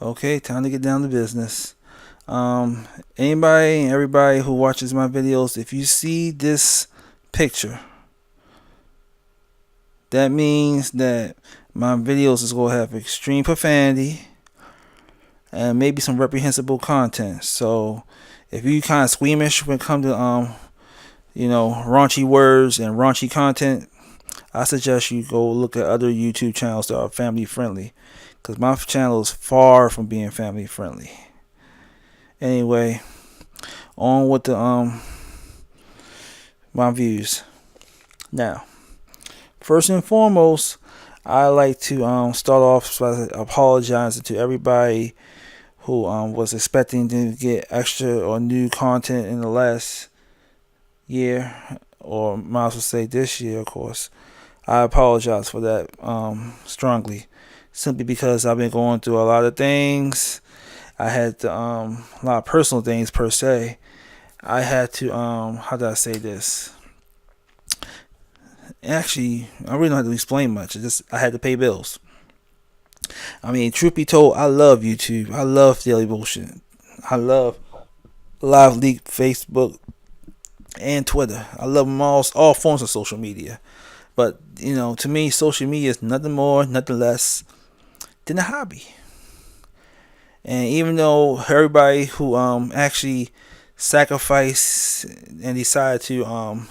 Okay, time to get down to business. Anybody and everybody who watches my videos, if you see this picture, that means that my videos is gonna have extreme profanity and maybe some reprehensible content. So if you kind of squeamish when it comes to raunchy words and raunchy content, I suggest you go look at other YouTube channels that are family friendly, because my channel is far from being family friendly. Anyway, on with the my views. Now, first and foremost, I like to start off by apologizing to everybody who was expecting to get extra or new content in the last year, or might as well say this year, of course. I apologize for that strongly, simply because I've been going through a lot of things. I had to, a lot of personal things per se. I had to how did I say this? Actually, I really don't have to explain much. I had to pay bills. I mean, truth be told, I love YouTube. I love Daily Bullshit. I love Live Leak, Facebook, and Twitter. I love them all forms of social media. But to me, social media is nothing more, nothing less than a hobby. And even though everybody who actually sacrifice and decide to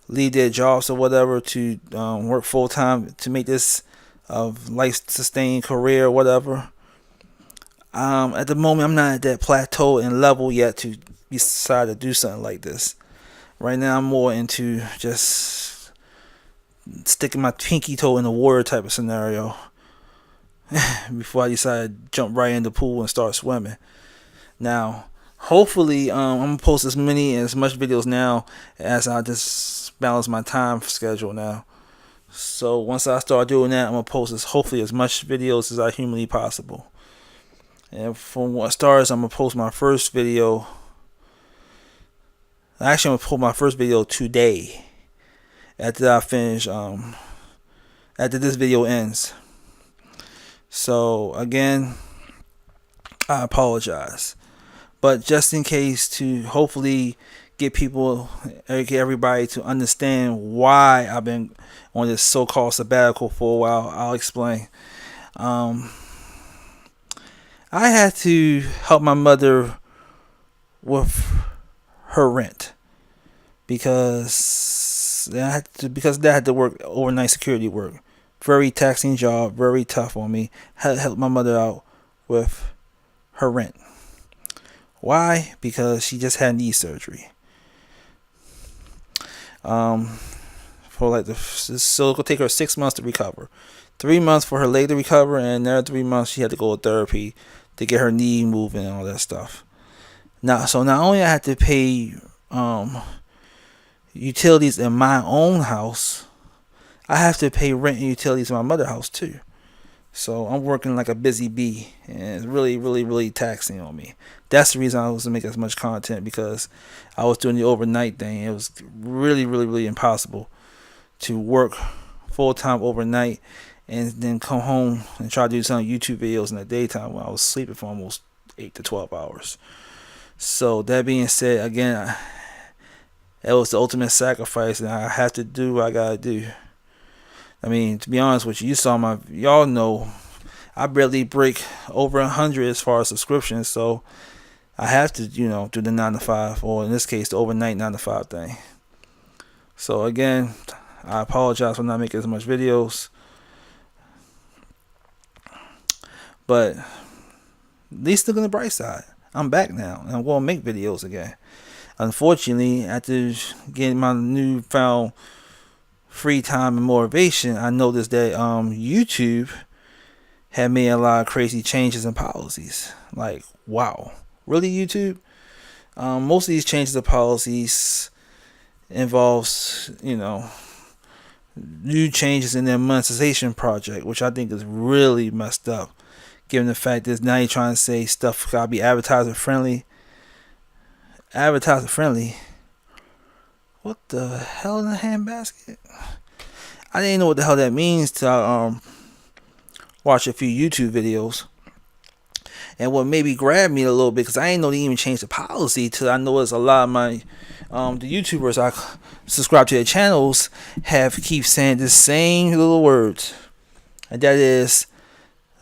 leave their jobs or whatever to work full time to make this life sustaining career or whatever, at the moment I'm not at that plateau and level yet to decide to do something like this. Right now I'm more into just sticking my pinky toe in the water type of scenario before I decide to jump right in the pool and start swimming. Now, hopefully, I'm gonna post as much videos now as I just balance my time schedule now. So once I start doing that, I'm gonna post hopefully as much videos as I humanly possible. And from what starts, I'm gonna post my first video. Actually, I'm gonna post my first video today. After I finish, after this video ends. So again, I apologize. But just in case, to hopefully get everybody to understand why I've been on this so-called sabbatical for a while, I'll explain. I had to help my mother with her rent because I had to work overnight security work. Very taxing job, very tough on me. Had to help my mother out with her rent. Why? Because she just had knee surgery. So it'll take her 6 months to recover. 3 months for her leg to recover, and another 3 months she had to go to therapy to get her knee moving and all that stuff. So not only I had to pay utilities in my own house, I have to pay rent and utilities in my mother's house too. So I'm working like a busy bee, and it's really, really, really taxing on me. That's the reason I was to make as much content, because I was doing the overnight thing. It was really, really, really impossible to work full time overnight and then come home and try to do some YouTube videos in the daytime when I was sleeping for almost 8 to 12 hours. So that being said, again, it was the ultimate sacrifice, and I have to do what I gotta do. I mean, to be honest with you, y'all know I barely break over 100 as far as subscriptions, so I have to, do the 9 to 5, or in this case, the overnight 9 to 5 thing. So again, I apologize for not making as much videos, but at least look on the bright side. I'm back now, and I'm going to make videos again. Unfortunately, after getting my newfound free time and motivation, I noticed that YouTube had made a lot of crazy changes and policies. Like, wow, really, YouTube? Most of these changes of policies involves, new changes in their monetization project, which I think is really messed up, given the fact that now you're trying to say stuff gotta be advertiser friendly. Advertiser friendly? What the hell in a handbasket? I didn't know what the hell that means till I watch a few YouTube videos. And what maybe grabbed me a little bit, because I didn't know they even changed the policy till I noticed a lot of my the YouTubers I subscribe to their channels keep saying the same little words, and that is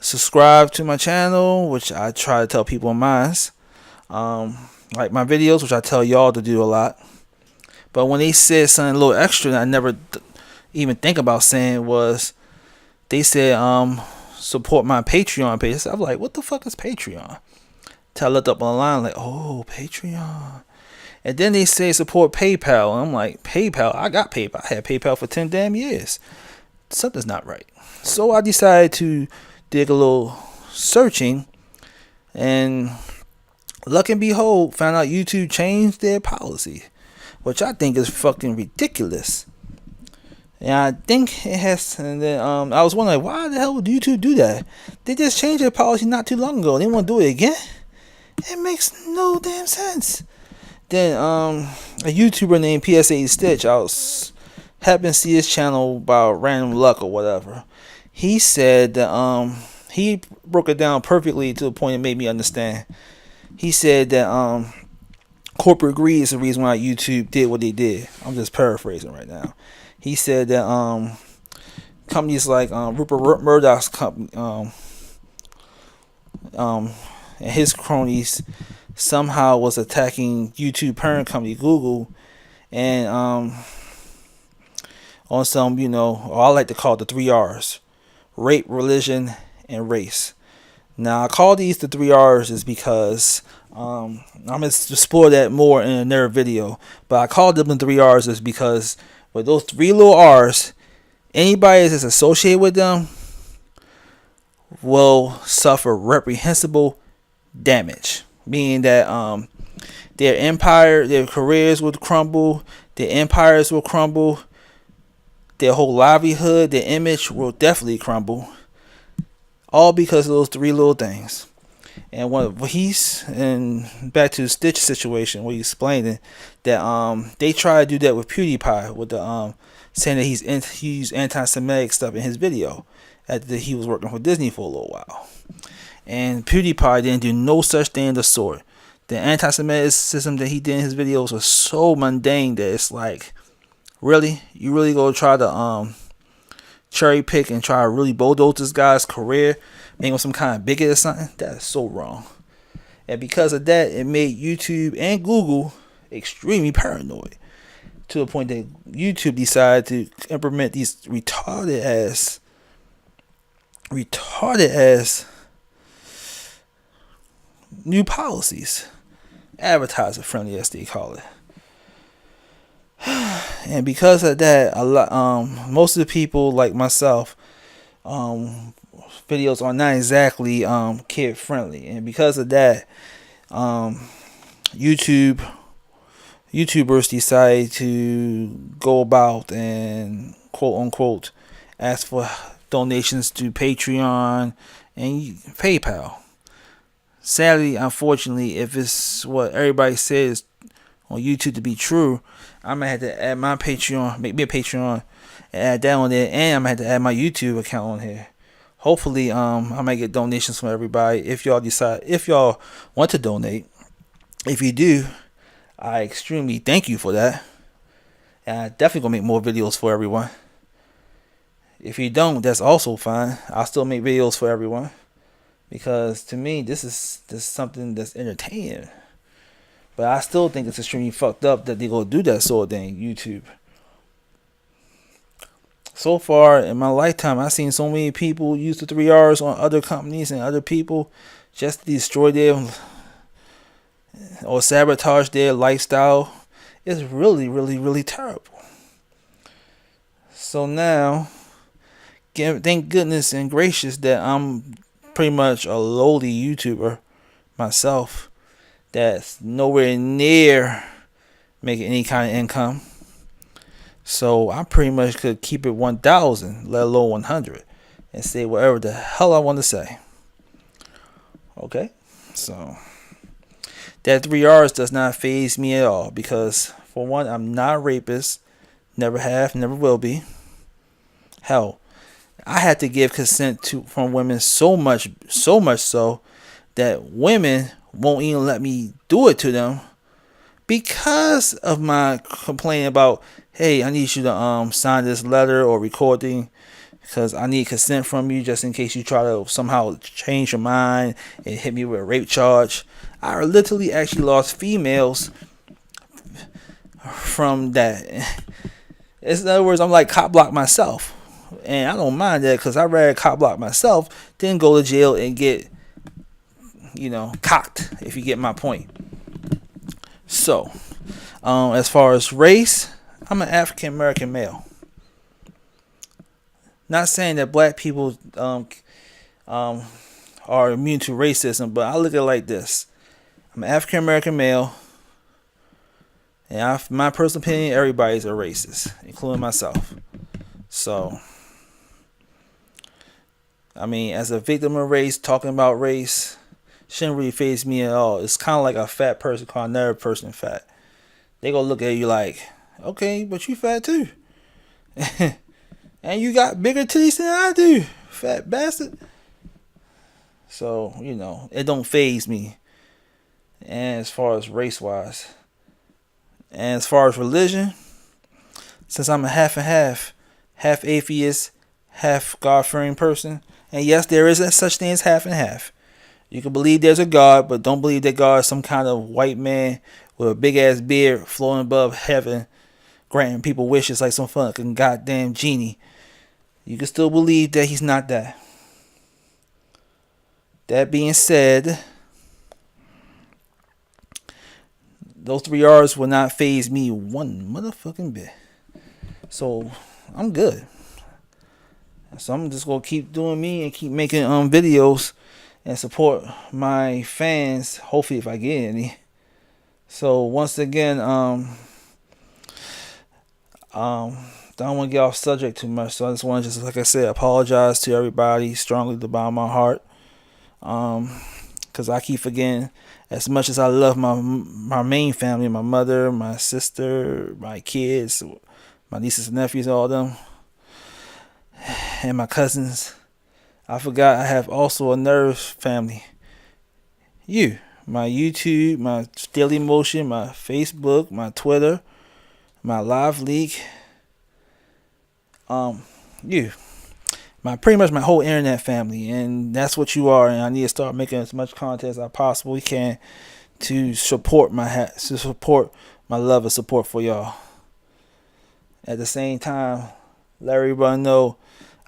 subscribe to my channel, which I try to tell people in mine. Like my videos, which I tell y'all to do a lot. But when they said something a little extra that I never even think about saying was, they said support my Patreon page. I was like, what the fuck is Patreon? Till I looked up online, like, oh, Patreon. And then they say support PayPal. And I'm like, PayPal? I got PayPal. I had PayPal for 10 damn years. Something's not right. So I decided to dig a little searching, and luck and behold, found out YouTube changed their policy, which I think is fucking ridiculous. And I think it has. And then I was wondering, why the hell would YouTube do that? They just changed their policy not too long ago. They want to do it again? It makes no damn sense. Then a YouTuber named PSA Stitch, I was happened to see his channel by random luck or whatever. He said that he broke it down perfectly to the point it made me understand. He said that corporate greed is the reason why YouTube did what they did. I'm just paraphrasing right now. He said that companies like Rupert Murdoch's company and his cronies somehow was attacking YouTube parent company Google, and on some, or I like to call it the 3 R's: rape, religion, and race. Now I call these the 3 R's is because I'm gonna explore that more in another video. But I called them the 3 R's is because with those 3 little R's, anybody that's associated with them will suffer reprehensible damage. Meaning that their empire, their careers will crumble, their empires will crumble, their whole livelihood, their image will definitely crumble. All because of those 3 little things. And and back to the Stitch situation, where he's explaining that they try to do that with PewDiePie, with the saying that he used anti-Semitic stuff in his video after he was working for Disney for a little while. And PewDiePie didn't do no such thing of the sort. The anti-Semitism that he did in his videos was so mundane that it's like, really? You really go try to cherry pick and try to really bulldoze this guy's career, make him some kind of bigot or something? That is so wrong. And because of that, it made YouTube and Google extremely paranoid, to the point that YouTube decided to implement these retarded ass new policies, advertiser friendly as they call it. And because of that, most of the people like myself, videos are not exactly kid friendly, and because of that, YouTubers decide to go about and quote unquote ask for donations to Patreon and PayPal. Sadly, unfortunately, if it's what everybody says on YouTube to be true, I'm gonna have to add my Patreon, make me a Patreon, and add that on there, and I'm gonna have to add my YouTube account on here. Hopefully, I might get donations from everybody. If y'all want to donate, if you do, I extremely thank you for that, and I definitely gonna make more videos for everyone. If you don't, that's also fine. I'll still make videos for everyone. Because to me, this is something that's entertaining. But I still think it's extremely fucked up that they go do that sort of thing, YouTube. So far in my lifetime, I've seen so many people use the 3 R's on other companies and other people just to destroy their or sabotage their lifestyle. It's really, really, really terrible. So now, thank goodness and gracious that I'm pretty much a lowly YouTuber myself that's nowhere near making any kind of income. So I pretty much could keep it 1,000, let alone 100, and say whatever the hell I want to say. Okay? So that 3 R's does not faze me at all, because for one, I'm not a rapist, never have, never will be. Hell, I had to give consent from women so much so that women won't even let me do it to them because of my complaining about, hey, I need you to sign this letter or recording because I need consent from you just in case you try to somehow change your mind and hit me with a rape charge. I literally actually lost females from that. In other words, I'm like cop block myself. And I don't mind that because I'd rather cop block myself than go to jail and get, cocked, if you get my point. So, as far as race, I'm an African American male. Not saying that black people are immune to racism, but I look at it like this. I'm an African American male, and my personal opinion, everybody's a racist, including myself. So, I mean, as a victim of race, talking about race shouldn't really faze me at all. It's kind of like a fat person calling another person fat. They gonna look at you like, okay, but you fat too. And you got bigger titties than I do, fat bastard. So, it don't faze me. And as far as race-wise. And as far as religion, since I'm a half and half atheist, half God-fearing person, and yes, there is such thing as half and half. You can believe there's a God, but don't believe that God is some kind of white man with a big-ass beard floating above heaven, granting people wishes like some fucking goddamn genie. You can still believe that he's not that. That being said, those 3 R's will not faze me one motherfucking bit. So, I'm good. So, I'm just going to keep doing me and keep making videos and support my fans, hopefully if I get any. So, once again, don't want to get off subject too much, so I just want to like I said, apologize to everybody strongly to the bottom of my heart. Because I keep forgetting, as much as I love my main family, my mother, my sister, my kids, my nieces and nephews, all of them, and my cousins, I forgot I have also a nerve family. You, my YouTube, my Daily Motion, my Facebook, my Twitter, my Live Leak. You, pretty much my whole internet family, and that's what you are. And I need to start making as much content as I possibly can to support my love and support for y'all. At the same time, let everybody know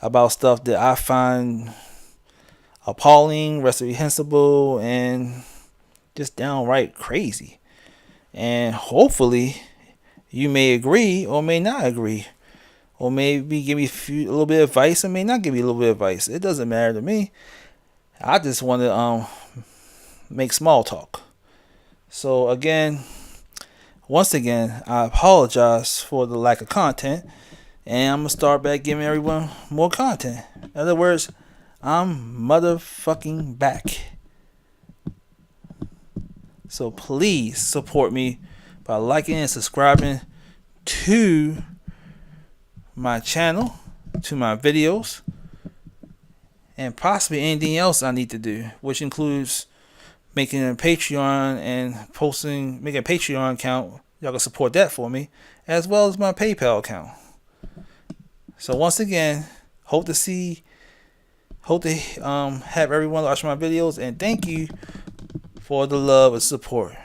about stuff that I find appalling, reprehensible, and just downright crazy. And hopefully, you may agree or may not agree. Or maybe give me a little bit of advice, and may not give me a little bit of advice. It doesn't matter to me. I just want to make small talk. So once again, I apologize for the lack of content, and I'm gonna start back giving everyone more content. In other words, I'm motherfucking back. So please support me by liking and subscribing to my channel, to my videos, and possibly anything else I need to do, which includes making a Patreon and making a Patreon account. Y'all can support that for me, as well as my PayPal account. So once again, hope to have everyone watch my videos, and thank you for the love and support.